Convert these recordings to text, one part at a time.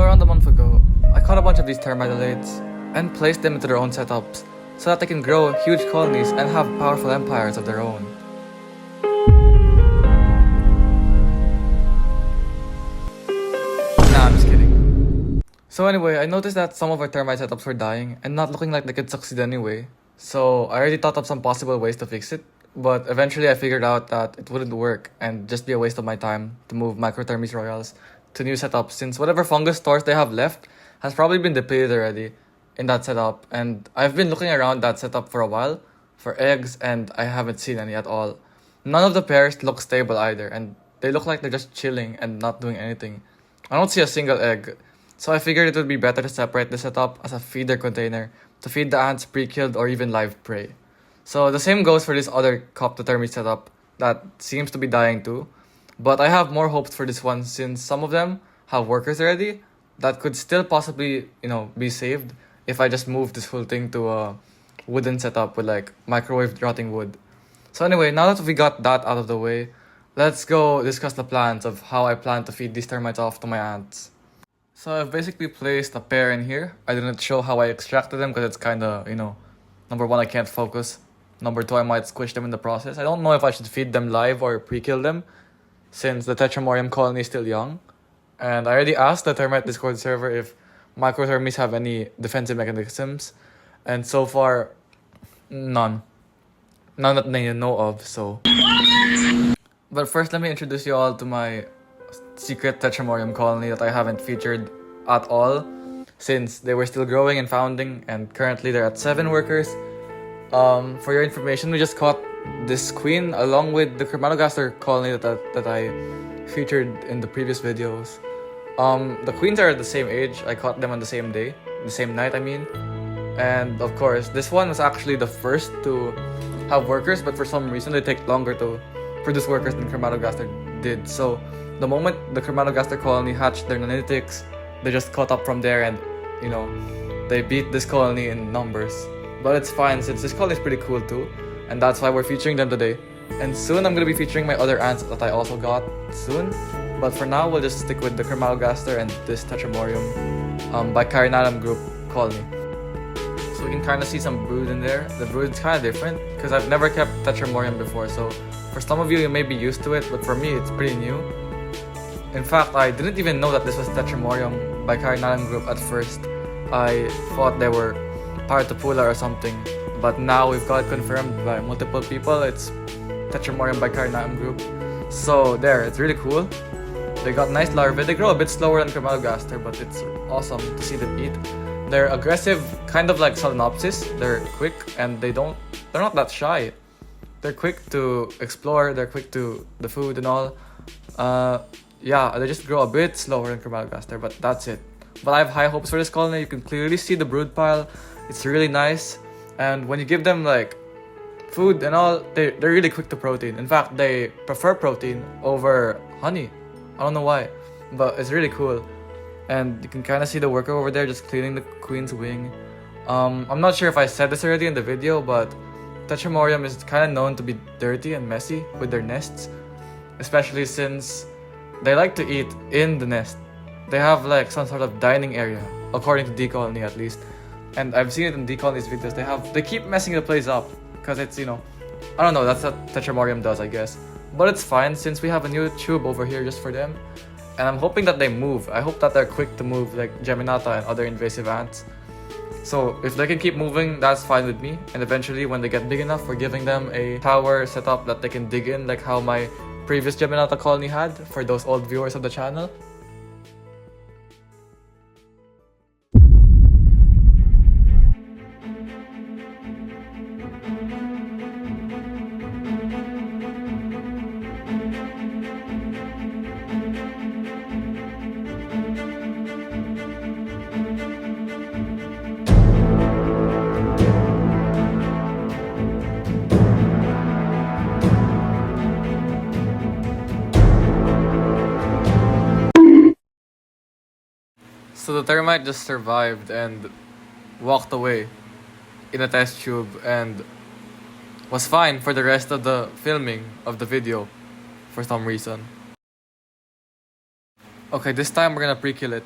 So around a month ago, I caught a bunch of these termites and placed them into their own setups so that they can grow huge colonies and have powerful empires of their own. Nah, I'm just kidding. So anyway, I noticed that some of our termite setups were dying and not looking like they could succeed anyway. So I already thought of some possible ways to fix it, but eventually I figured out that it wouldn't work and just be a waste of my time to move Microtermes royals to new setups, since whatever fungus stores they have left has probably been depleted already in that setup, and I've been looking around that setup for a while for eggs and I haven't seen any at all. None of the pairs look stable either, and they look like they're just chilling and not doing anything. I don't see a single egg, so I figured it would be better to separate the setup as a feeder container to feed the ants pre-killed or even live prey. So the same goes for this other termite setup that seems to be dying too. But I have more hopes for this one since some of them have workers already that could still possibly, be saved if I just move this whole thing to a wooden setup with like microwave rotting wood. So anyway, now that we got that out of the way, let's go discuss the plans of how I plan to feed these termites off to my ants. So I've basically placed a pair in here. I didn't show how I extracted them because it's kinda, number one, I can't focus. Number two, I might squish them in the process. I don't know if I should feed them live or pre-kill them, since the Tetramorium colony is still young. And I already asked the termite Discord server if Microtermes have any defensive mechanisms, and so far, none. None that they know of, so. But first, let me introduce you all to my secret Tetramorium colony that I haven't featured at all, since they were still growing and founding, and currently they're at 7 workers. For your information, we just caught this queen along with the Chromatogaster colony that I featured in the previous videos. The queens are the same age. I caught them on the same day, the same night I mean. And of course, this one was actually the first to have workers, but for some reason they take longer to produce workers than Chromatogaster did. So the moment the Chromatogaster colony hatched their nanolytics, they just caught up from there and, they beat this colony in numbers. But it's fine since this colony is pretty cool too, and that's why we're featuring them today. And soon I'm going to be featuring my other ants that I also got soon. But for now, we'll just stick with the Chromatogaster and this Tetramorium bicarinatum group colony. So we can kind of see some brood in there. The brood is kind of different because I've never kept Tetramorium before. So for some of you may be used to it, but for me, it's pretty new. In fact, I didn't even know that this was Tetramorium bicarinatum group at first. I thought they were Paratopula or something, but now we've got it confirmed by multiple people. It's Tetramorium bicarinatum group. So there, it's really cool. They got nice larvae. They grow a bit slower than Chromatogaster, but it's awesome to see them eat. They're aggressive, kind of like Solenopsis. They're quick and they're not that shy. They're quick to explore. They're quick to the food and all. Yeah, they just grow a bit slower than Chromatogaster, but that's it. But I have high hopes for this colony. You can clearly see the brood pile. It's really nice, and when you give them like food and all, they're really quick to protein. In fact, they prefer protein over honey. I don't know why, but it's really cool. And you can kind of see the worker over there just cleaning the queen's wing. I'm not sure if I said this already in the video, but Tetramorium is kind of known to be dirty and messy with their nests, especially since they like to eat in the nest. They have like some sort of dining area, according to D-Colony at least. And I've seen it in D-Colony's videos. They keep messing the place up because it's, I don't know, that's what Tetramorium does, I guess. But it's fine since we have a new tube over here just for them. And I'm hoping that they move. I hope that they're quick to move like Geminata and other invasive ants. So if they can keep moving, that's fine with me. And eventually when they get big enough, we're giving them a tower setup that they can dig in, like how my previous Geminata colony had for those old viewers of the channel. So the termite just survived and walked away in a test tube and was fine for the rest of the filming of the video for some reason. Okay, this time we're gonna pre-kill it.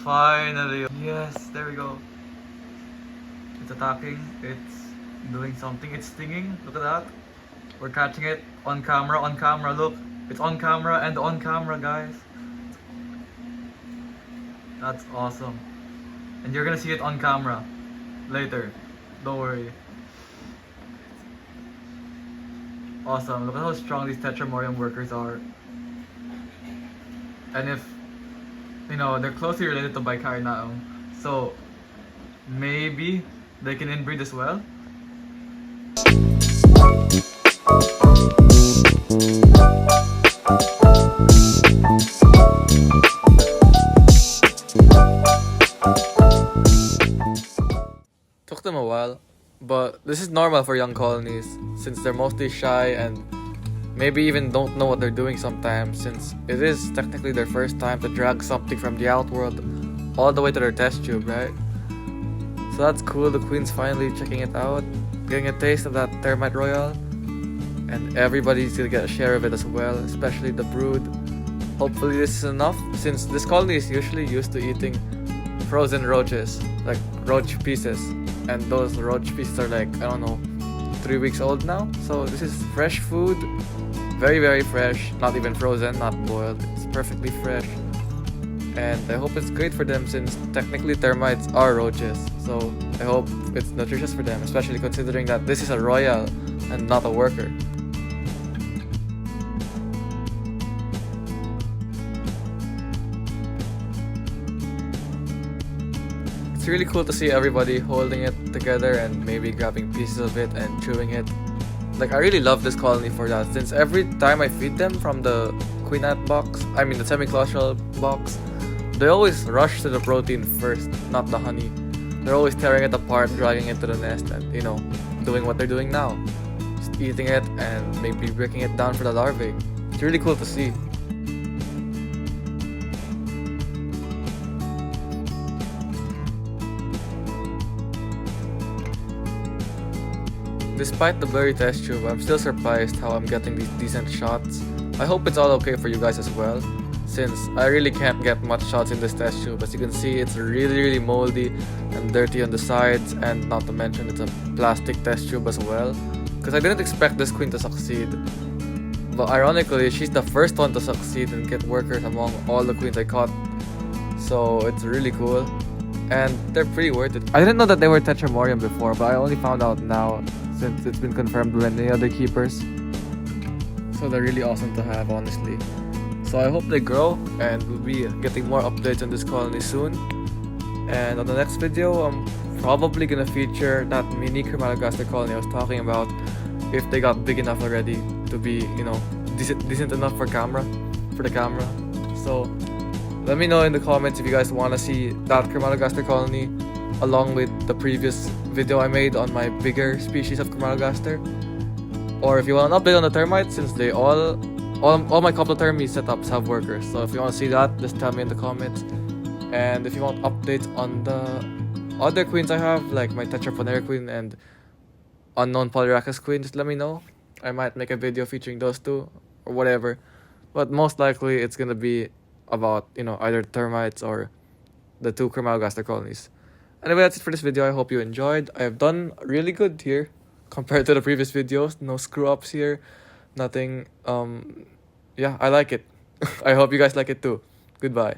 Finally! Yes, there we go. It's attacking, it's doing something, it's stinging. Look at that. We're catching it on camera, look. It's on camera and on camera, guys. That's awesome. And you're gonna see it on camera later. Don't worry. Awesome. Look at how strong these Tetramorium workers are. And if, you know, they're closely related to bicarinatum, so maybe they can inbreed as well. Took them a while, but this is normal for young colonies since they're mostly shy and maybe even don't know what they're doing sometimes, since it is technically their first time to drag something from the outworld all the way to their test tube, right? So that's cool. The queen's finally checking it out, getting a taste of that termite royal, and everybody's gonna get a share of it as well, especially the brood. Hopefully this is enough, since this colony is usually used to eating frozen roaches, like roach pieces, and those roach pieces are like, I don't know, 3 weeks old now. So this is fresh food, very very fresh, not even frozen, not boiled, it's perfectly fresh. And I hope it's great for them, since technically termites are roaches, so I hope it's nutritious for them, especially considering that this is a royal and not a worker. It's really cool to see everybody holding it together and maybe grabbing pieces of it and chewing it. Like, I really love this colony for that, since every time I feed them from the queenette box, I mean the semi-claustral box, they always rush to the protein first, not the honey. They're always tearing it apart, dragging it to the nest, and, you know, doing what they're doing now. Just eating it and maybe breaking it down for the larvae. It's really cool to see. Despite the blurry test tube, I'm still surprised how I'm getting these decent shots. I hope it's all okay for you guys as well, since I really can't get much shots in this test tube. As you can see, it's really moldy and dirty on the sides, and not to mention it's a plastic test tube as well, because I didn't expect this queen to succeed. But ironically, she's the first one to succeed and get workers among all the queens I caught, so it's really cool. And they're pretty worth it. I didn't know that they were Tetramorium before, but I only found out now, since it's been confirmed by many other keepers. So So they're really awesome to have, honestly. So I hope they grow, and we'll be getting more updates on this colony soon. And on the next video, I'm probably gonna feature that mini Chromatogaster colony I was talking about, if they got big enough already to be, decent enough for the camera. So let me know in the comments if you guys want to see that Chromatogaster colony along with the previous video I made on my bigger species of Chromatogaster, or if you want an update on the termites, since they all my Microtermes setups have workers. So if you want to see that, just tell me in the comments. And if you want updates on the other queens I have, like my Tetramorium queen and unknown Polyrachus queen, just let me know. I might make a video featuring those two or whatever, but most likely it's gonna be about either termites or the two Chromatogaster colonies. Anyway, that's it for this video. I hope you enjoyed. I have done really good here compared to the previous videos. No screw ups here, nothing. Yeah, I like it. I hope you guys like it too. Goodbye.